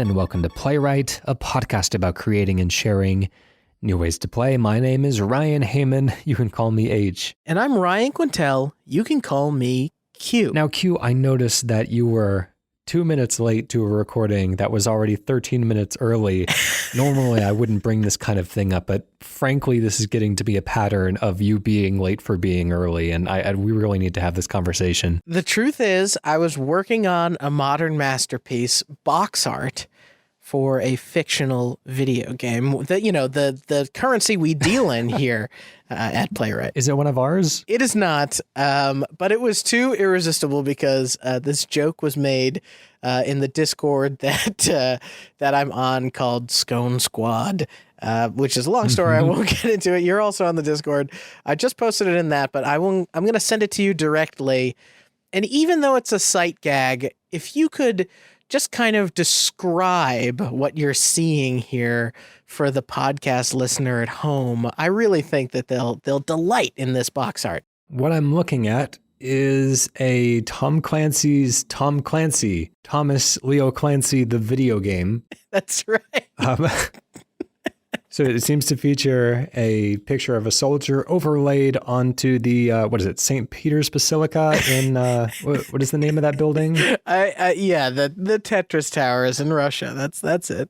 and welcome to Playwright, a podcast about creating and sharing new ways to play. My name is Ryan Hamann. You can call me H. And I'm Ryan Quintal. You can call me Q. Now, Q, I noticed that you were 2 minutes late to a recording that was already 13 minutes early. Normally, I wouldn't bring this kind of thing up, but frankly, this is getting to be a pattern of you being late for being early, and we really need to have this conversation. The truth is, I was working on a modern masterpiece, box art, for a fictional video game. The currency we deal in here at Playwright. Is it one of ours? It is not, but it was too irresistible because this joke was made in the Discord that I'm on called Scone Squad, which is a long story. I won't get into it. You're also on the Discord. I just posted it in that, but I'm going to send it to you directly. And even though it's a sight gag, if you could just kind of describe what you're seeing here for the podcast listener at home, I really think that they'll delight in this box art. What I'm looking at is a Thomas Leo Clancy, the video game. That's right. So it seems to feature a picture of a soldier overlaid onto the, St. Peter's Basilica in, what is the name of that building? The Tetris Towers in Russia. That's it.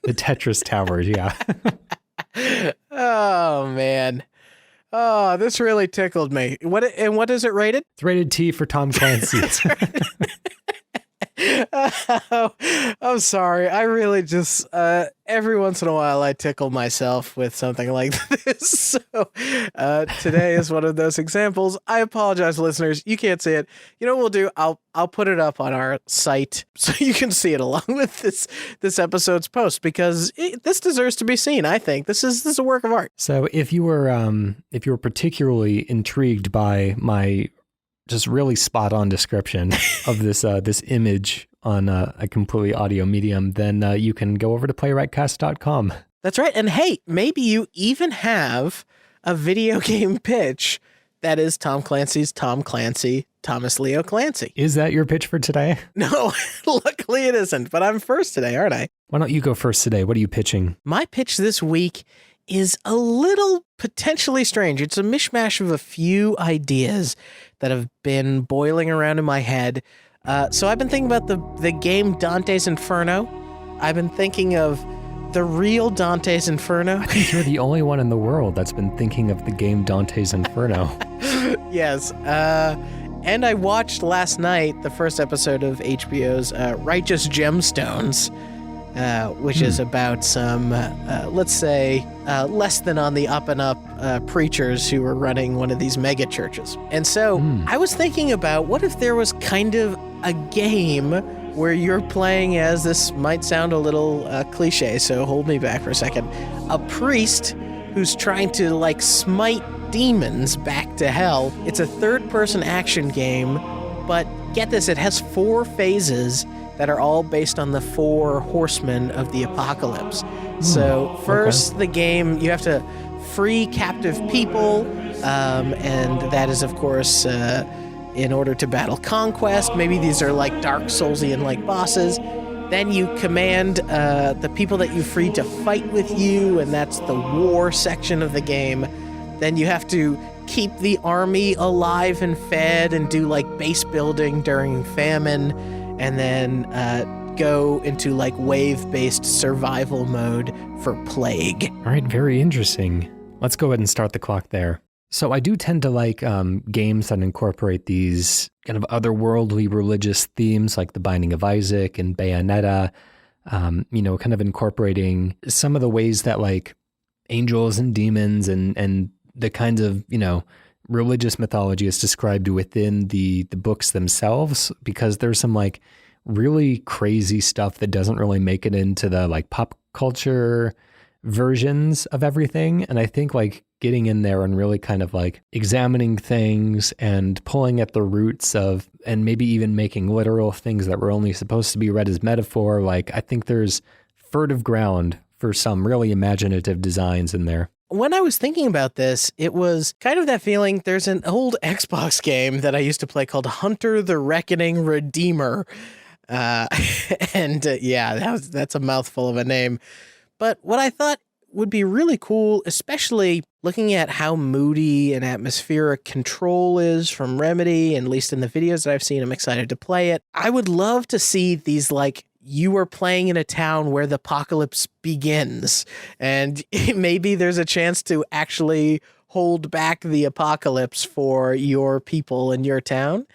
The Tetris Towers, yeah. Oh, man. Oh, this really tickled me. What is it rated? It's rated T for Tom Clancy. That's right. Oh, I'm sorry. I really just, every once in a while, I tickle myself with something like this. So today is one of those examples. I apologize, listeners. You can't see it. You know what we'll do? I'll put it up on our site so you can see it along with this episode's post, because this deserves to be seen. I think this is a work of art. So if you were particularly intrigued by my just really spot on description of this image on a completely audio medium, then you can go over to playwrightcast.com. That's right. And hey, maybe you even have a video game pitch that is Tom Clancy's Tom Clancy, Thomas Leo Clancy. Is that your pitch for today? No, luckily it isn't, but I'm first today, aren't I? Why don't you go first today? What are you pitching? My pitch this week is a little potentially strange. It's a mishmash of a few ideas that have been boiling around in my head. So I've been thinking about the game Dante's Inferno. I've been thinking of the real Dante's Inferno. I think you're the only one in the world that's been thinking of the game Dante's Inferno. Yes. And I watched last night the first episode of HBO's Righteous Gemstones, which is about some, let's say, less than on the up and up preachers who were running one of these mega churches. And so I was thinking about, what if there was kind of a game where you're playing as, this might sound a little cliche, so hold me back for a second, a priest who's trying to smite demons back to hell. It's a third-person action game, but get this, it has 4 phases that are all based on the 4 horsemen of the apocalypse. So first, the game, you have to free captive people, and that is, of course, in order to battle conquest. Maybe these are like Dark Soulsian-like bosses. Then you command the people that you free to fight with you, and that's the war section of the game. Then you have to keep the army alive and fed and do base building during famine, and then go into wave-based survival mode for plague. All right, very interesting. Let's go ahead and start the clock there. So I do tend to like games that incorporate these kind of otherworldly religious themes, like The Binding of Isaac and Bayonetta, kind of incorporating some of the ways that angels and demons and the kinds of, religious mythology is described within the books themselves, because there's some really crazy stuff that doesn't really make it into the pop culture versions of everything. And I think getting in there and really kind of examining things and pulling at the roots of, and maybe even making literal things that were only supposed to be read as metaphor. I think there's fertile ground for some really imaginative designs in there. When I was thinking about this, it was kind of that feeling. There's an old Xbox game that I used to play called Hunter the Reckoning Redeemer. Uh, and yeah, that's a mouthful of a name. But what I thought would be really cool, especially looking at how moody and atmospheric Control is from Remedy, and at least in the videos that I've seen, I'm excited to play it. I would love to see these, like, you are playing in a town where the apocalypse begins, and maybe there's a chance to actually hold back the apocalypse for your people in your town.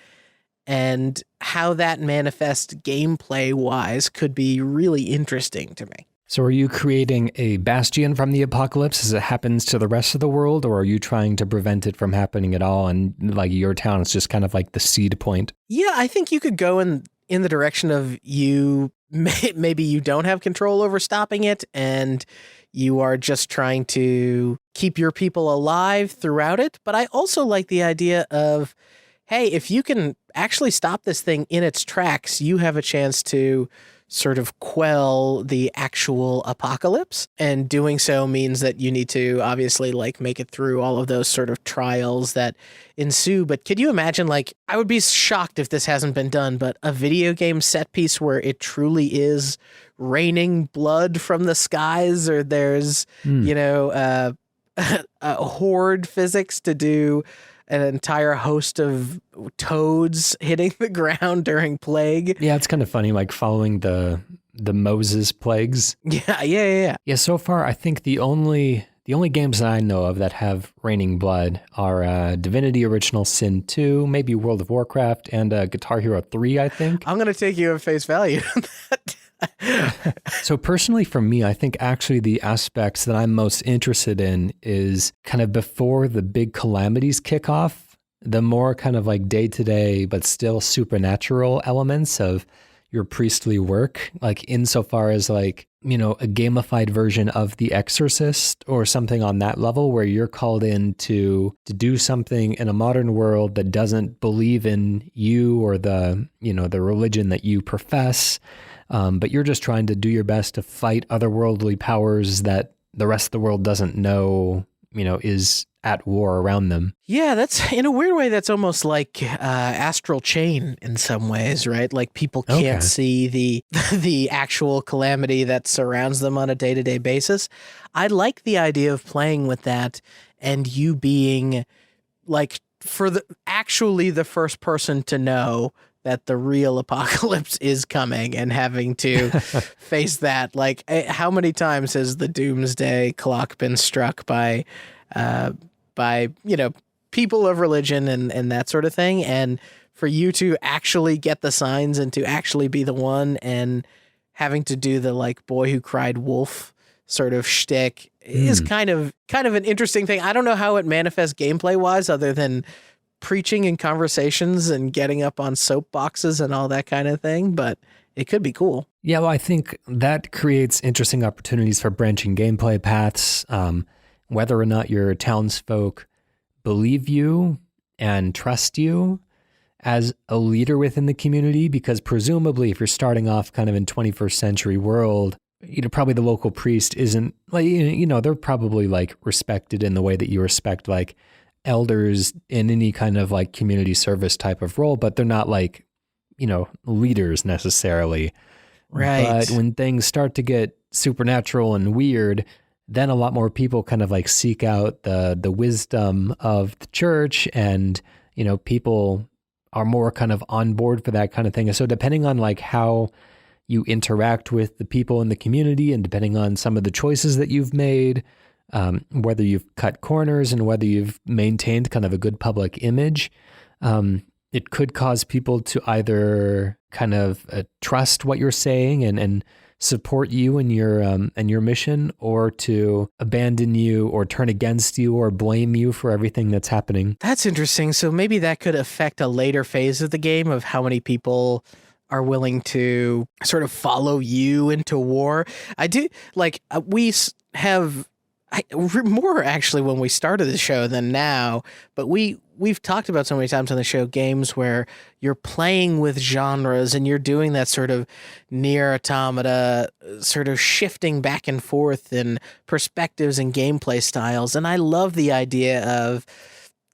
And how that manifests gameplay wise could be really interesting to me. So are you creating a bastion from the apocalypse as it happens to the rest of the world, or are you trying to prevent it from happening at all, and like your town is just kind of like the seed point? Yeah, I think you could go in the direction of maybe you don't have control over stopping it, and you are just trying to keep your people alive throughout it. But I also like the idea of, hey, if you can actually stop this thing in its tracks, you have a chance to sort of quell the actual apocalypse. And doing so means that you need to obviously like make it through all of those sort of trials that ensue. But could you imagine, like, I would be shocked if this hasn't been done, but a video game set piece where it truly is raining blood from the skies, or there's, a horde physics to do an entire host of toads hitting the ground during plague. Yeah, it's kind of funny, like following the Moses plagues. Yeah. Yeah, so far I think the only games that I know of that have raining blood are Divinity Original Sin 2, maybe World of Warcraft, and Guitar Hero 3, I think. I'm going to take you at face value on that. So personally for me, I think actually the aspects that I'm most interested in is kind of before the big calamities kick off, the more kind of like day-to-day but still supernatural elements of your priestly work, like insofar as like, a gamified version of The Exorcist or something on that level, where you're called in to do something in a modern world that doesn't believe in you or the religion that you profess. But you're just trying to do your best to fight otherworldly powers that the rest of the world doesn't know, is at war around them. Yeah, that's, in a weird way, that's almost like Astral Chain in some ways, right? Like people can't see the actual calamity that surrounds them on a day-to-day basis. I like the idea of playing with that and you being like actually the first person to know that the real apocalypse is coming and having to face that. Like, how many times has the doomsday clock been struck by people of religion and that sort of thing? And for you to actually get the signs and to actually be the one and having to do the like boy who cried wolf sort of shtick is kind of an interesting thing. I don't know how it manifests gameplay wise other than preaching in conversations and getting up on soapboxes and all that kind of thing, but it could be cool. Yeah, well, I think that creates interesting opportunities for branching gameplay paths, whether or not your townsfolk believe you and trust you as a leader within the community, because presumably if you're starting off kind of in 21st century world, probably the local priest isn't like, they're probably like respected in the way that you respect like elders in any kind of like community service type of role, but they're not like, leaders necessarily. Right. But when things start to get supernatural and weird, then a lot more people kind of like seek out the wisdom of the church, and, people are more kind of on board for that kind of thing. And so depending on like how you interact with the people in the community and depending on some of the choices that you've made, whether you've cut corners and whether you've maintained kind of a good public image, it could cause people to either kind of trust what you're saying and support you and your mission, or to abandon you or turn against you or blame you for everything that's happening. That's interesting. So maybe that could affect a later phase of the game of how many people are willing to sort of follow you into war. I do like we have more actually when we started the show than now, but we've talked about so many times on the show games where you're playing with genres and you're doing that sort of near automata, sort of shifting back and forth in perspectives and gameplay styles. And I love the idea of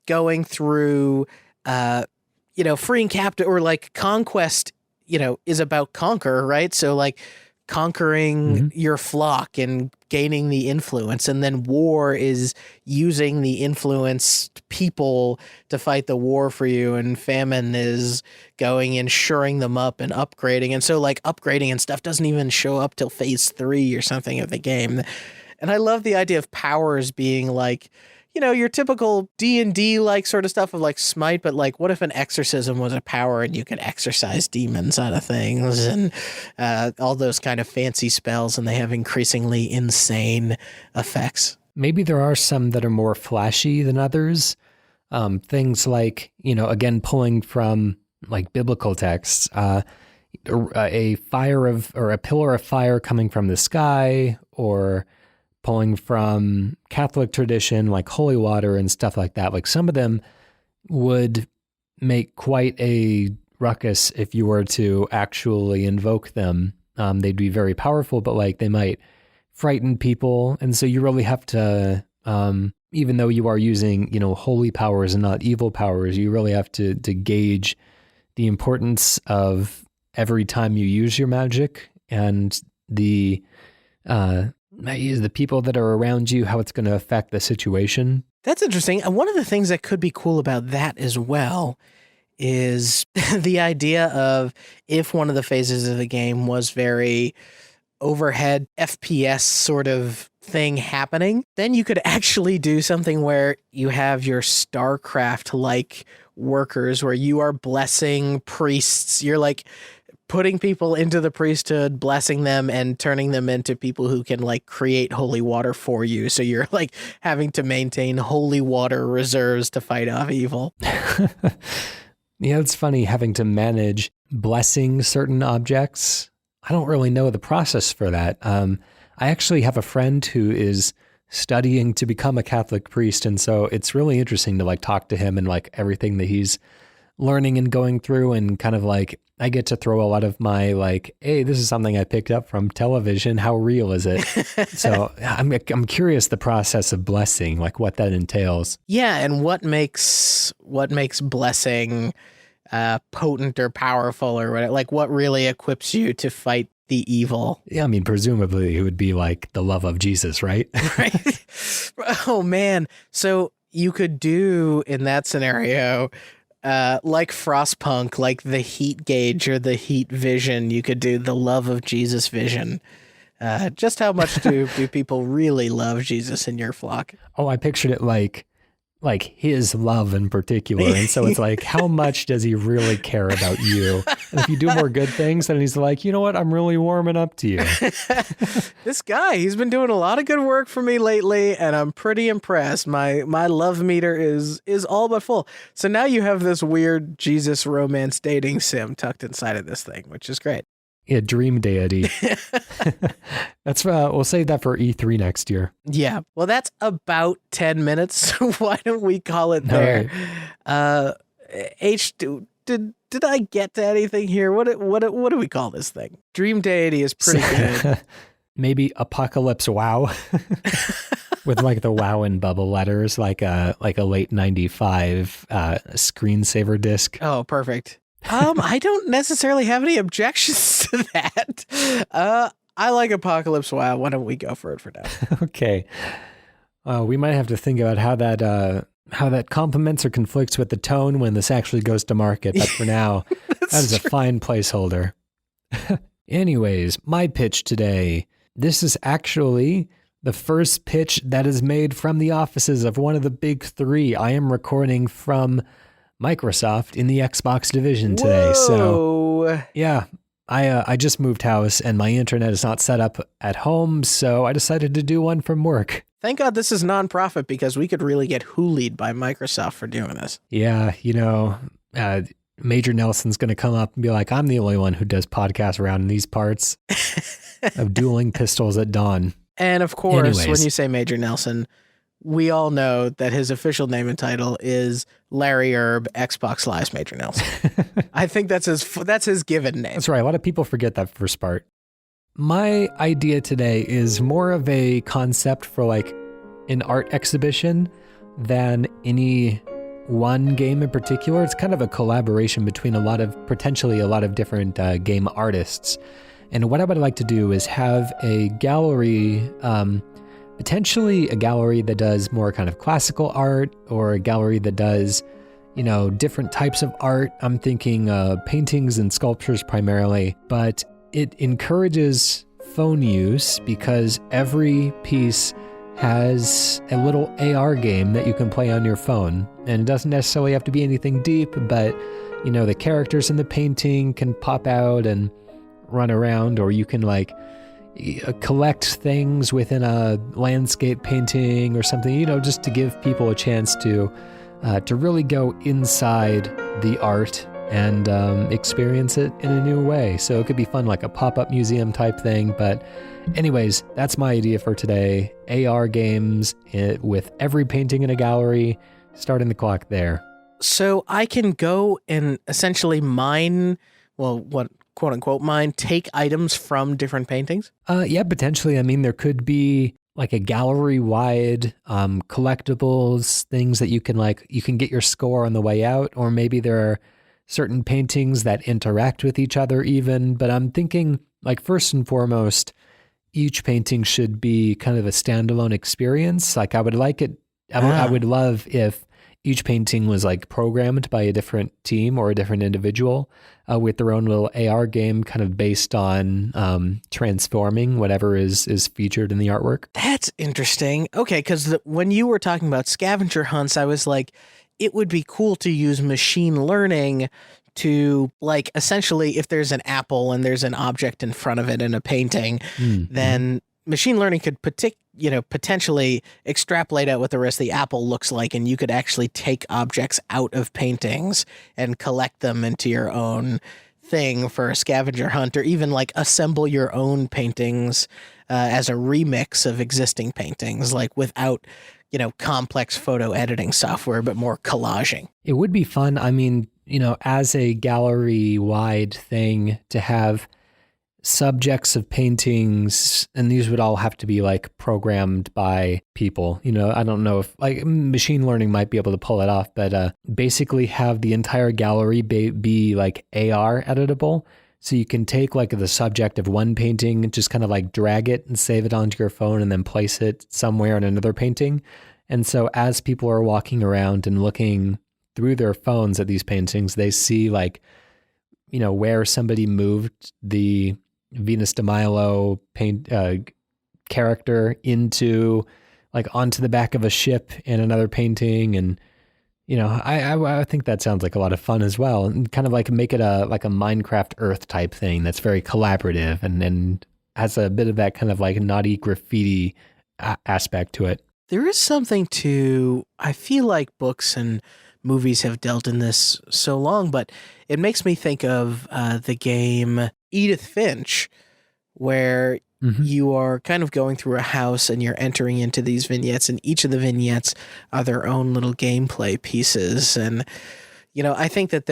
going through, freeing captive or like conquest is about conquer, right? So like conquering your flock and gaining the influence, and then war is using the influenced people to fight the war for you, and famine is going and shoring them up and upgrading. And so like upgrading and stuff doesn't even show up till phase 3 or something of the game. And I love the idea of powers being like, your typical D&D like sort of stuff of like smite, but like what if an exorcism was a power and you could exorcise demons out of things, and all those kind of fancy spells, and they have increasingly insane effects. Maybe there are some that are more flashy than others. Things like, again, pulling from like biblical texts, a pillar of fire coming from the sky, or pulling from Catholic tradition, like holy water and stuff like that. Like some of them would make quite a ruckus if you were to actually invoke them. They'd be very powerful, but like they might frighten people. And so you really have to, even though you are using, holy powers and not evil powers, you really have to gauge the importance of every time you use your magic, and the people that are around you, how it's going to affect the situation. That's interesting. And one of the things that could be cool about that as well is the idea of if one of the phases of the game was very overhead FPS sort of thing happening, then you could actually do something where you have your StarCraft-like workers where you are blessing priests. You're like putting people into the priesthood, blessing them, and turning them into people who can like create holy water for you. So you're like having to maintain holy water reserves to fight off evil. Yeah, it's funny having to manage blessing certain objects. I don't really know the process for that. I actually have a friend who is studying to become a Catholic priest, and so it's really interesting to like talk to him and like everything that he's learning and going through, and kind of like I get to throw a lot of my like, hey, this is something I picked up from television. How real is it? So I'm curious the process of blessing, like what that entails. Yeah, and what makes blessing potent or powerful or whatever, like what really equips you to fight the evil. Yeah, I mean, presumably it would be like the love of Jesus, right? Right. Oh man. So you could do in that scenario, like Frostpunk, like the heat gauge or the heat vision, you could do the love of Jesus vision. Just how much do people really love Jesus in your flock? Oh, I pictured it like his love in particular. And so it's like, how much does he really care about you? And if you do more good things, then he's like, you know what? I'm really warming up to you. This guy, he's been doing a lot of good work for me lately, and I'm pretty impressed. My love meter is all but full. So now you have this weird Jesus romance dating sim tucked inside of this thing, which is great. Yeah, dream deity. That's we'll save that for E3 next year. Yeah. Well, that's about 10 minutes. So why don't we call it there? Right. Did I get to anything here? What do we call this thing? Dream deity is pretty good. Maybe Apocalypse WoW. With like the WoW in bubble letters, like a late 95 screensaver disc. Oh, perfect. I don't necessarily have any objections to that. I like Apocalypse WoW. Why don't we go for it for now? Okay. We might have to think about how that complements or conflicts with the tone when this actually goes to market. But for now, that is a fine placeholder. Anyways, my pitch today. This is actually the first pitch that is made from the offices of one of the big three. I am recording from Microsoft in the Xbox division today. Whoa. So yeah, I just moved house and my internet is not set up at home, so I decided to do one from work. Thank God this is nonprofit, because we could really get hoolied by Microsoft for doing this. Yeah, Major Nelson's going to come up and be like, I'm the only one who does podcasts around these parts of dueling pistols at dawn. And of course, when you say Major Nelson, we all know that his official name and title is Larry Erb, Xbox Live's Major Nelson. I think that's his given name. That's right. A lot of people forget that first part. My idea today is more of a concept for like an art exhibition than any one game in particular. It's kind of a collaboration between potentially a lot of different game artists. And what I would like to do is have a gallery, potentially a gallery that does more kind of classical art, or a gallery that does, different types of art. I'm thinking paintings and sculptures primarily, but it encourages phone use because every piece has a little AR game that you can play on your phone. And it doesn't necessarily have to be anything deep, but, the characters in the painting can pop out and run around, or you can collect things within a landscape painting or something, just to give people a chance to really go inside the art and experience it in a new way. So it could be fun, like a pop-up museum type thing. But anyways, that's my idea for today. AR games with every painting in a gallery, starting the clock there. So I can go and essentially mine, what quote unquote mine, take items from different paintings? Yeah, potentially. I mean, there could be like a gallery-wide collectibles, things that you can get your score on the way out, or maybe there are certain paintings that interact with each other even. But I'm thinking, first and foremost, each painting should be kind of a standalone experience. I would like it, I would love if each painting was programmed by a different team or a different individual with their own little AR game kind of based on transforming whatever is featured in the artwork. That's interesting. Okay, because when you were talking about scavenger hunts, I was like, it would be cool to use machine learning to essentially, if there's an apple and there's an object in front of it in a painting, then machine learning could potentially extrapolate out what the rest of the apple looks like, and you could actually take objects out of paintings and collect them into your own thing for a scavenger hunt, or even assemble your own paintings as a remix of existing paintings, without complex photo editing software, but more collaging. It would be fun. I mean, as a gallery-wide thing, to have subjects of paintings, and these would all have to be programmed by people. I don't know if machine learning might be able to pull it off, but basically have the entire gallery be AR editable. So you can take the subject of one painting and just kind of drag it and save it onto your phone and then place it somewhere in another painting. And so as people are walking around and looking through their phones at these paintings, they see where somebody moved the Venus de Milo character into onto the back of a ship in another painting. And I think that sounds like a lot of fun as well, and kind of make it a Minecraft Earth type thing that's very collaborative and has a bit of that kind of naughty graffiti aspect to it. There is something to, I feel like books and movies have dealt in this so long, but it makes me think of the game Edith Finch, where you are kind of going through a house and you're entering into these vignettes, and each of the vignettes are their own little gameplay pieces. And, I think that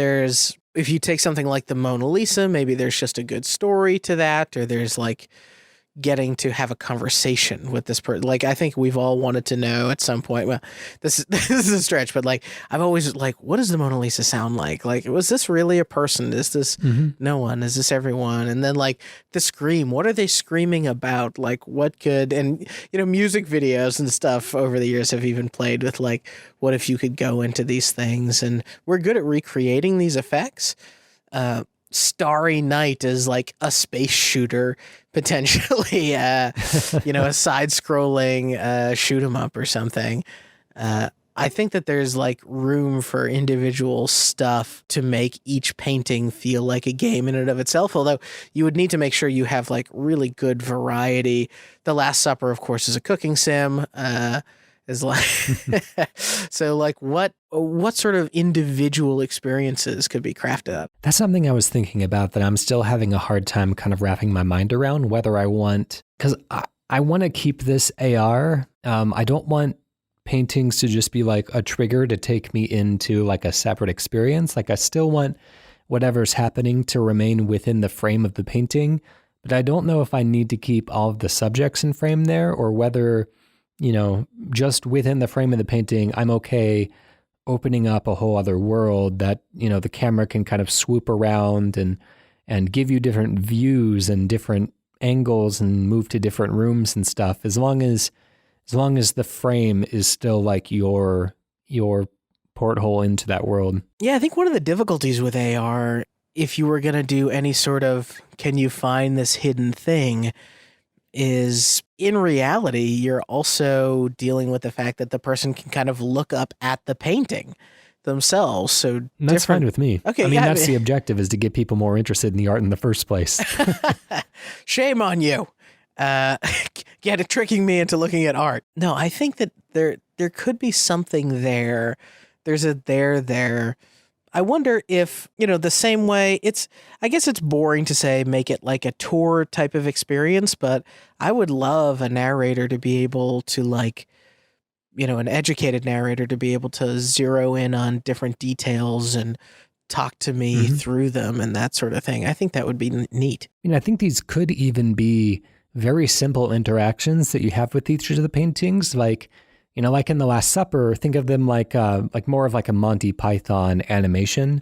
if you take something like the Mona Lisa, maybe there's just a good story to that, or there's getting to have a conversation with this person. I think we've all wanted to know at some point, well, this is a stretch, but I've always what does the Mona Lisa sound like? Was this really a person? Is this no one? Is this everyone? And then the scream, what are they screaming about? What could, and music videos and stuff over the years have even played with what if you could go into these things? And we're good at recreating these effects. Starry Night is a space shooter, potentially, a side-scrolling shoot 'em up or something. I think that there's room for individual stuff to make each painting feel like a game in and of itself, although you would need to make sure you have really good variety. The Last Supper, of course, is a cooking sim. Is so what sort of individual experiences could be crafted up? That's something I was thinking about that I'm still having a hard time kind of wrapping my mind around, whether I want, because I want to keep this AR. I don't want paintings to just be a trigger to take me into a separate experience. I still want whatever's happening to remain within the frame of the painting, but I don't know if I need to keep all of the subjects in frame there, or whether just within the frame of the painting, I'm okay opening up a whole other world that, the camera can kind of swoop around and give you different views and different angles and move to different rooms and stuff, as long as the frame is still like your porthole into that world. Yeah, I think one of the difficulties with AR, if you were going to do any sort of, can you find this hidden thing, is in reality, you're also dealing with the fact that the person can kind of look up at the painting themselves. So that's fine with me. Okay, I mean, that's the objective, is to get people more interested in the art in the first place. Shame on you. Tricking me into looking at art. No, I think that there could be something there. There's a there. I wonder if, the same way I guess it's boring to say make it like a tour type of experience, but I would love a narrator to be able to an educated narrator to be able to zero in on different details and talk to me through them and that sort of thing. I think that would be neat. I think these could even be very simple interactions that you have with each of the paintings. Like in The Last Supper, think of them like more of like a Monty Python animation,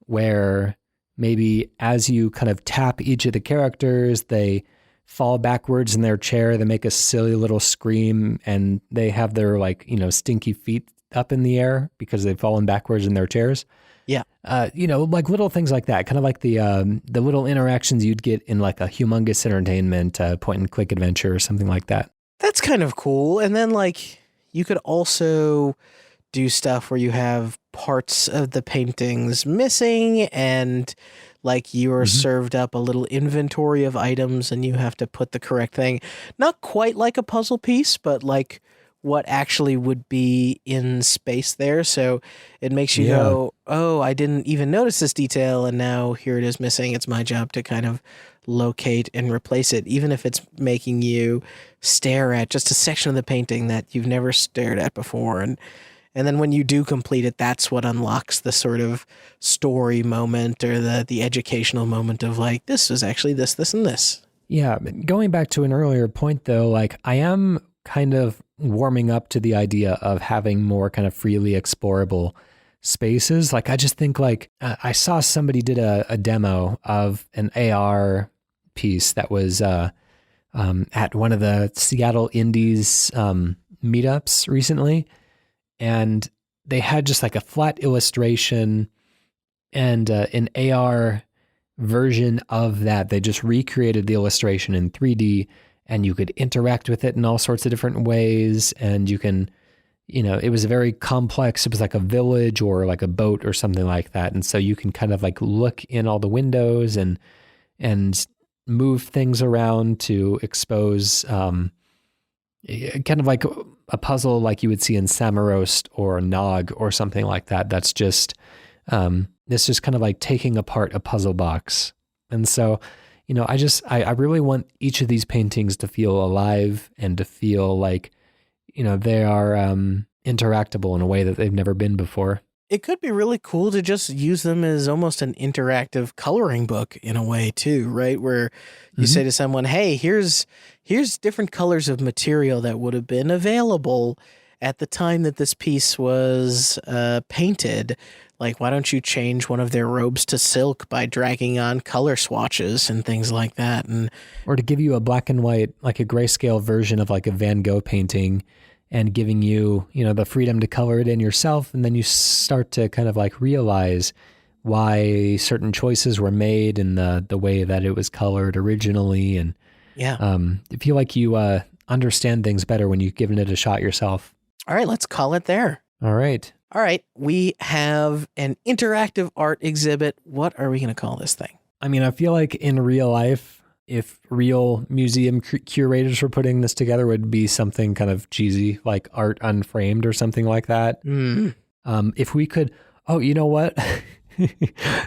where maybe as you kind of tap each of the characters, they fall backwards in their chair, they make a silly little scream, and they have their stinky feet up in the air because they've fallen backwards in their chairs. Yeah. Like little things like that, kind of like the little interactions you'd get in like a Humongous Entertainment point and click adventure or something like that. That's kind of cool. And then you could also do stuff where you have parts of the paintings missing and you are served up a little inventory of items and you have to put the correct thing. Not quite like a puzzle piece, but what actually would be in space there. So it makes you go, oh, I didn't even notice this detail, and now here it is missing. It's my job to kind of locate and replace it, even if it's making you stare at just a section of the painting that you've never stared at before. And then when you do complete it, that's what unlocks the sort of story moment or the educational moment of this is actually this, and this. Yeah. Going back to an earlier point though, I am kind of warming up to the idea of having more kind of freely explorable spaces. I just think I saw somebody did a demo of an AR piece that was at one of the Seattle Indies meetups recently. And they had just a flat illustration and an AR version of that. They just recreated the illustration in 3D, and you could interact with it in all sorts of different ways. And you can, it was very complex. It was like a village or like a boat or something like that. And so you can kind of look in all the windows and move things around to expose kind of like a puzzle like you would see in Samarost or Nog or something like that. That's just, it's just kind of taking apart a puzzle box. And so, I really want each of these paintings to feel alive and to feel they are interactable in a way that they've never been before. It could be really cool to just use them as almost an interactive coloring book in a way too, right? Where you say to someone, hey, here's different colors of material that would have been available at the time that this piece was painted. Why don't you change one of their robes to silk by dragging on color swatches and things like that? Or to give you a black and white, a grayscale version of a Van Gogh painting, and giving you, the freedom to color it in yourself. And then you start to kind of realize why certain choices were made and the way that it was colored originally. And I feel like you understand things better when you've given it a shot yourself. All right, let's call it there. All right. All right, we have an interactive art exhibit. What are we going to call this thing? I mean, I feel like in real life, if real museum curators were putting this together, would be something kind of cheesy, like Art Unframed or something like that. If we could, you know what? This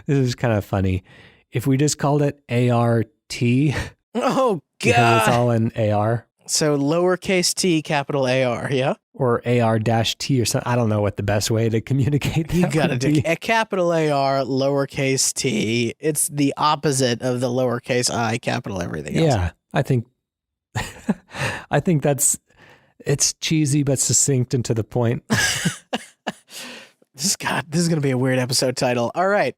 is kind of funny. If we just called it ART. Oh, God. Because it's all in AR. So lowercase t, capital AR, yeah? Or AR-T or something. I don't know what the best way to communicate that You got to do a capital AR, lowercase t. It's the opposite of the lowercase I, capital everything else. Yeah, I think it's cheesy but succinct and to the point. This is going to be a weird episode title. All right.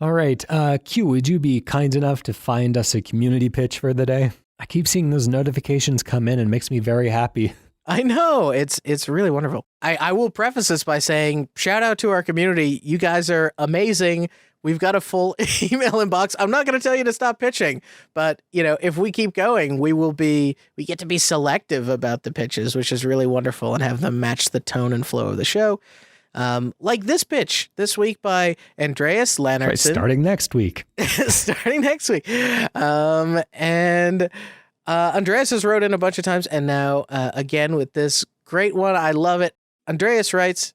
All right. Q, would you be kind enough to find us a community pitch for the day? I keep seeing those notifications come in and makes me very happy. I know. It's really wonderful. I will preface this by saying, shout out to our community. You guys are amazing. We've got a full email inbox. I'm not going to tell you to stop pitching, but if we keep going, we get to be selective about the pitches, which is really wonderful, and have them match the tone and flow of the show. Like this pitch this week by Andreas Lennartsson. Right, starting next week. And Andreas has wrote in a bunch of times, and now again with this great one. I love it. Andreas writes,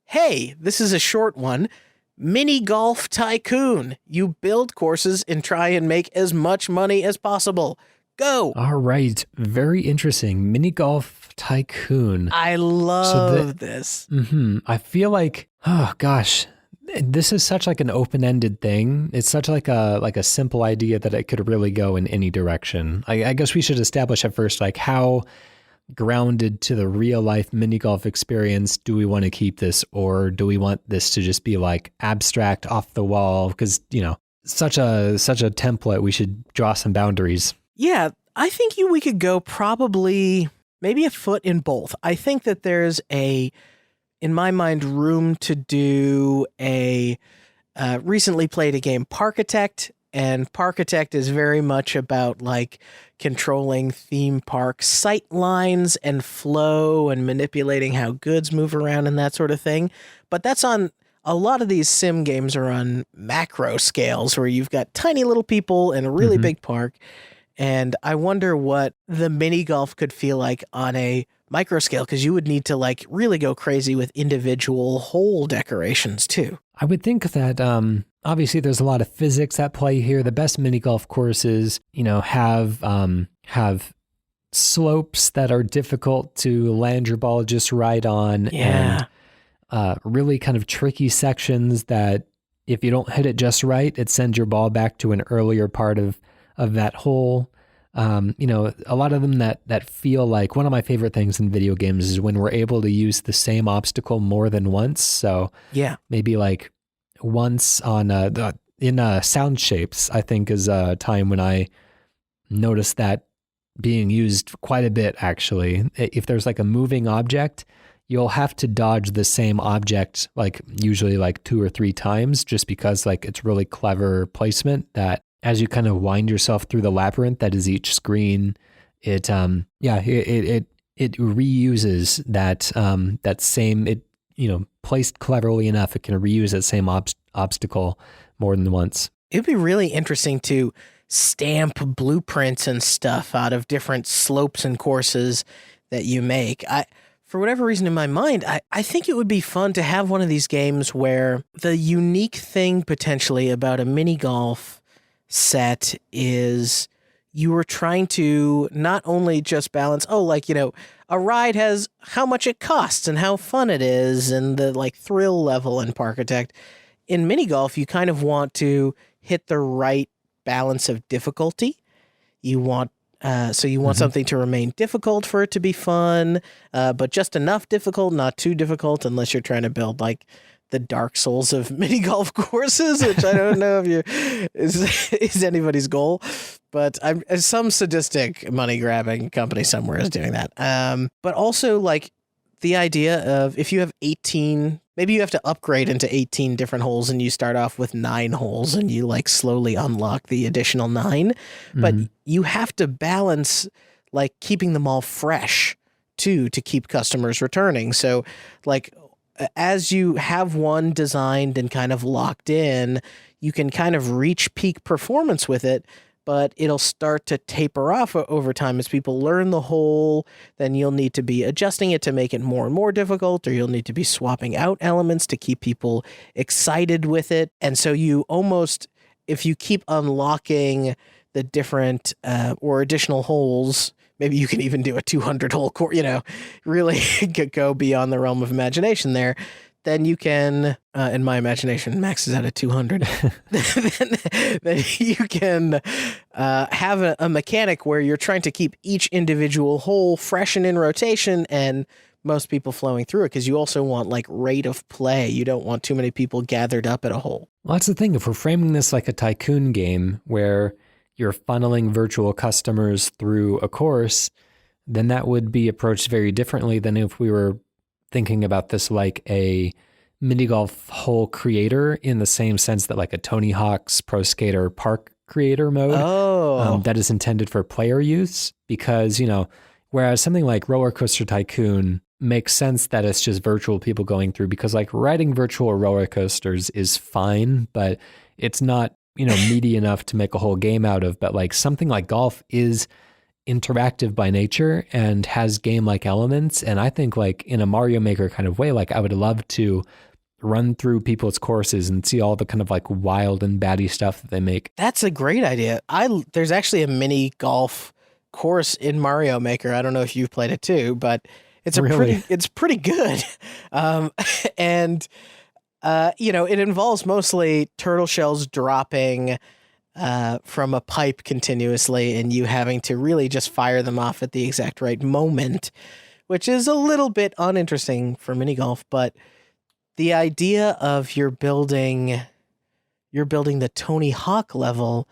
"Hey, this is a short one. Mini golf tycoon. You build courses and try and make as much money as possible. Go." All right. Very interesting. Mini golf tycoon. I love this. I feel like, oh gosh, this is such like an open-ended thing. It's such like a simple idea that it could really go in any direction. I guess we should establish at first, like, how grounded to the real life mini golf experience do we want to keep this, or do we want this to just be like abstract, off the wall? Because such a template, we should draw some boundaries. Yeah, I think we could go probably maybe a foot in both. I think that there's in my mind, room to do recently played a game, Parkitect, and Parkitect is very much about like controlling theme park sight lines and flow and manipulating how goods move around and that sort of thing. But that's on a lot of these sim games are on macro scales where you've got tiny little people in a really big park. And I wonder what the mini golf could feel like on a micro scale, because you would need to like really go crazy with individual hole decorations too. I would think that obviously there's a lot of physics at play here. The best mini golf courses, have slopes that are difficult to land your ball just right on, and really kind of tricky sections that if you don't hit it just right, it sends your ball back to an earlier part of that hole. A lot of them that feel like, one of my favorite things in video games is when we're able to use the same obstacle more than once. So maybe like once on in Sound Shapes, I think is a time when I noticed that being used quite a bit, actually. If there's like a moving object, you'll have to dodge the same object, like usually like 2 or 3 times, just because like it's really clever placement that as you kind of wind yourself through the labyrinth that is each screen, it reuses that same, placed cleverly enough, it can reuse that same obstacle more than once. It'd be really interesting to stamp blueprints and stuff out of different slopes and courses that you make. For whatever reason in my mind, I think it would be fun to have one of these games where the unique thing potentially about a mini golf set is you were trying to not only just balance, a ride has how much it costs and how fun it is and the like thrill level in Parkitect. In mini golf, you kind of want to hit the right balance of difficulty. You want something to remain difficult for it to be fun, but just enough difficult, not too difficult, unless you're trying to build like the Dark Souls of mini golf courses, which I don't know if is anybody's goal, but some sadistic money grabbing company somewhere is doing that. But also like the idea of if you have 18, maybe you have to upgrade into 18 different holes and you start off with 9 holes and you like slowly unlock the additional 9, but you have to balance like keeping them all fresh too, to keep customers returning. So like, as you have one designed and kind of locked in, you can kind of reach peak performance with it, but it'll start to taper off over time as people learn the hole. Then you'll need to be adjusting it to make it more and more difficult, or you'll need to be swapping out elements to keep people excited with it. And so you almost, if you keep unlocking the different or additional holes, maybe you can even do a 200-hole course, really go beyond the realm of imagination there. Then you can, in my imagination, maxes out at 200. then you can have a mechanic where you're trying to keep each individual hole fresh and in rotation and most people flowing through it, because you also want like rate of play. You don't want too many people gathered up at a hole. Well, that's the thing. If we're framing this like a tycoon game where you're funneling virtual customers through a course, then that would be approached very differently than if we were thinking about this like a mini golf hole creator, in the same sense that like a Tony Hawk's Pro Skater Park creator mode that is intended for player use. Because, whereas something like Roller Coaster Tycoon makes sense that it's just virtual people going through, because like riding virtual roller coasters is fine, but it's not, meaty enough to make a whole game out of. But like something like golf is interactive by nature and has game-like elements. And I think like in a Mario Maker kind of way, like I would love to run through people's courses and see all the kind of like wild and batty stuff that they make. That's a great idea. There's actually a mini golf course in Mario Maker. I don't know if you've played it too, but it's pretty good. And it involves mostly turtle shells dropping from a pipe continuously, and you having to really just fire them off at the exact right moment, which is a little bit uninteresting for mini golf. But the idea of you're building the Tony Hawk level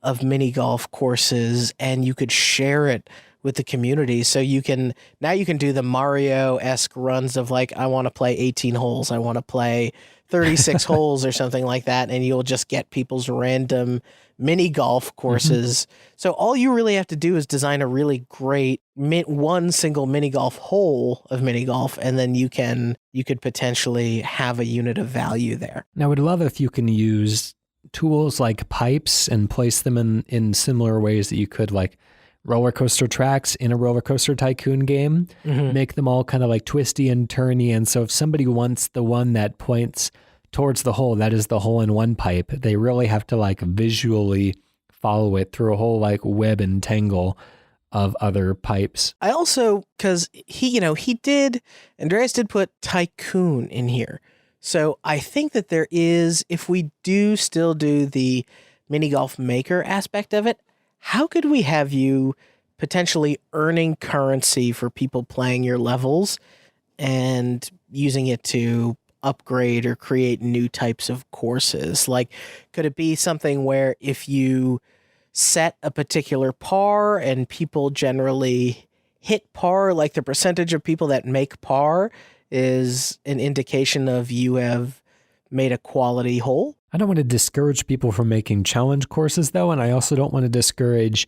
of mini golf courses, and you could share it with the community. So you can do the Mario-esque runs of like, I want to play 18 holes. I want to play 36 holes or something like that. And you'll just get people's random mini golf courses. Mm-hmm. So all you really have to do is design a really great one single mini golf hole of mini golf. And then you could potentially have a unit of value there. Now, I would love if you can use tools like pipes and place them in similar ways that you could like roller coaster tracks in a Roller Coaster Tycoon game, make them all kind of like twisty and turny. And so if somebody wants the one that points towards the hole, that is the hole-in-one pipe, they really have to like visually follow it through a whole like web and tangle of other pipes. I also, because Andreas did put Tycoon in here. So I think that there is, if we do still do the mini golf maker aspect of it, how could we have you potentially earning currency for people playing your levels and using it to upgrade or create new types of courses? Like, could it be something where if you set a particular par and people generally hit par, like the percentage of people that make par is an indication of you have made a quality hole? I don't want to discourage people from making challenge courses though, and I also don't want to discourage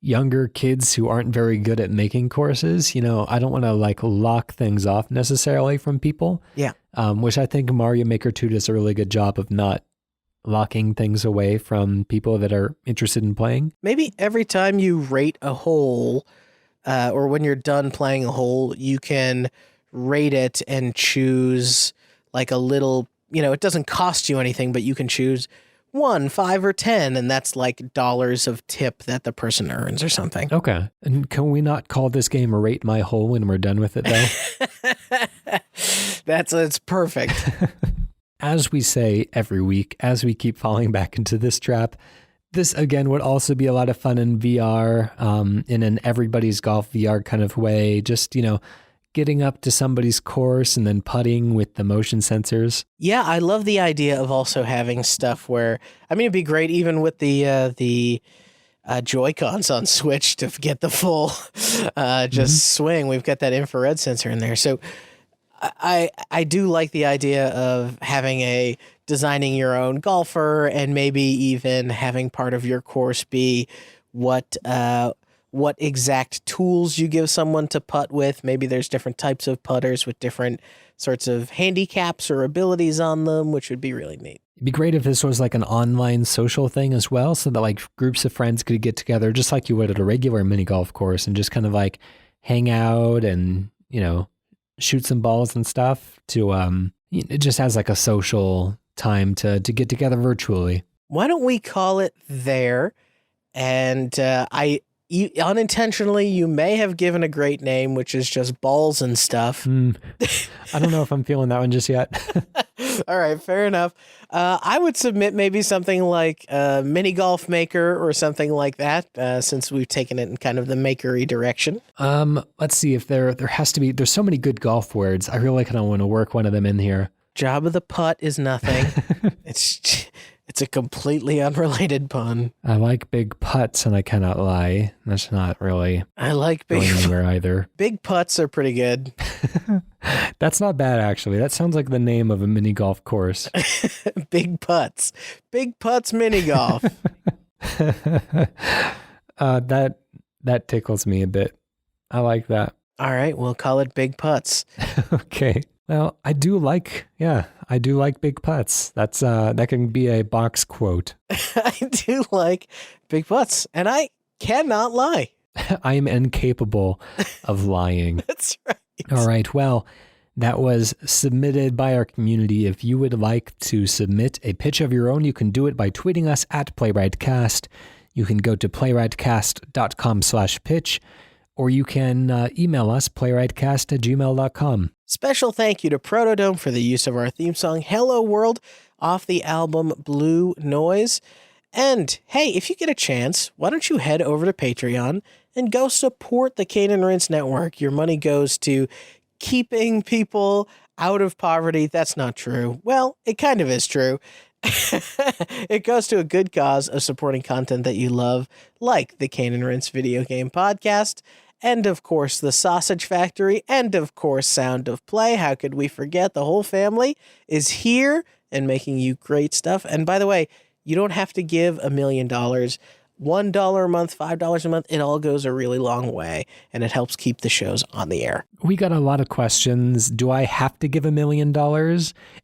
younger kids who aren't very good at making courses. I don't want to like lock things off necessarily from people. Yeah. Which I think Mario Maker 2 does a really good job of not locking things away from people that are interested in playing. Maybe every time you rate a hole, or when you're done playing a hole, you can rate it and choose like a little, it doesn't cost you anything, but you can choose 1, 5, or 10, and that's like dollars of tip that the person earns or something. Okay. And can we not call this game Rate My Hole when we're done with it though? It's perfect. As we say every week, as we keep falling back into this trap, this again would also be a lot of fun in VR, in an everybody's golf VR kind of way. Just, getting up to somebody's course and then putting with the motion sensors. Yeah, I love the idea of also having stuff where, it'd be great even with the Joy-Cons on Switch to get the full swing. We've got that infrared sensor in there. So I do like the idea of having designing your own golfer, and maybe even having part of your course be what exact tools you give someone to putt with. Maybe there's different types of putters with different sorts of handicaps or abilities on them, which would be really neat. It'd be great if this was like an online social thing as well, so that like groups of friends could get together just like you would at a regular mini golf course and just kind of like hang out and, shoot some balls and stuff it just has like a social time to get together virtually. Why don't we call it there? And unintentionally, you may have given a great name, which is just balls and stuff. I don't know if I'm feeling that one just yet. All right, fair enough. I would submit maybe something like Mini Golf Maker or something like that, since we've taken it in kind of the makery direction. Let's see if there has to be. There's so many good golf words. I really kind of want to work one of them in here. Job of the putt is nothing. It's a completely unrelated pun. I like big putts, and I cannot lie. That's not really. I like going anywhere either. Big putts are pretty good. That's not bad, actually. That sounds like the name of a mini golf course. Big putts mini golf. That tickles me a bit. I like that. All right, we'll call it big putts. Okay. Well, I do like big putts. That can be a box quote. I do like big putts, and I cannot lie. I am incapable of lying. That's right. All right. Well, that was submitted by our community. If you would like to submit a pitch of your own, you can do it by tweeting us at PlaywrightCast. You can go to playwrightcast.com/pitch, or you can email us, playwrightcast@gmail.com. Special thank you to Protodome for the use of our theme song, Hello World, off the album Blue Noise. And hey, if you get a chance, why don't you head over to Patreon and go support the Cane and Rinse Network? Your money goes to keeping people out of poverty. That's not true. Well, it kind of is true. It goes to a good cause of supporting content that you love, like the Cane and Rinse video game podcast, and of course the Sausage Factory, and of course Sound of Play. How could we forget? The whole family is here and making you great stuff. And by the way, you don't have to give $1 million. $1 a month, $5 a month, it all goes a really long way, and it helps keep the shows on the air. We got a lot of questions. Do I have to give $1 million?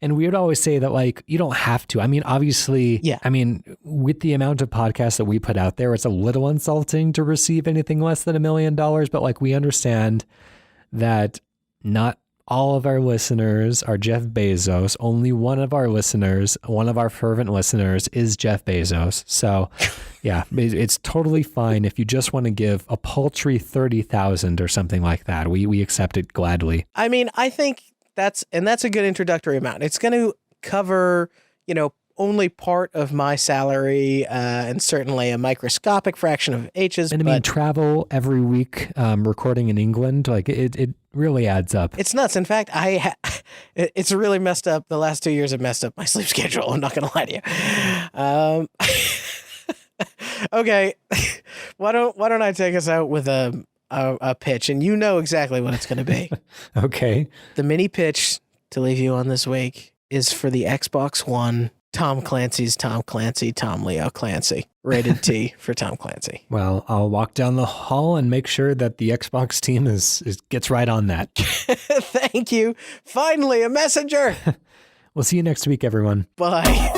And we would always say that, like, you don't have to. I mean, obviously, yeah. I mean, with the amount of podcasts that we put out there, it's a little insulting to receive anything less than $1 million. But like, we understand that not all of our listeners are Jeff Bezos. Only one of our listeners, one of our fervent listeners, is Jeff Bezos. So yeah, it's totally fine if you just want to give a paltry 30,000 or something like that. We accept it gladly. I mean, I think that's a good introductory amount. It's going to cover, only part of my salary, and certainly a microscopic fraction of H's. And I mean, travel every week, recording in England, like it really adds up. It's nuts. In fact, it's really messed up. The last 2 years have messed up my sleep schedule. I'm not going to lie to you. Okay, why don't I take us out with a pitch, and you know exactly what it's going to be. Okay. The mini pitch to leave you on this week is for the Xbox One. Tom Clancy's Tom Clancy, Tom Leo Clancy. Rated T for Tom Clancy. Well, I'll walk down the hall and make sure that the Xbox team gets right on that. Thank you. Finally, a messenger. We'll see you next week, everyone. Bye.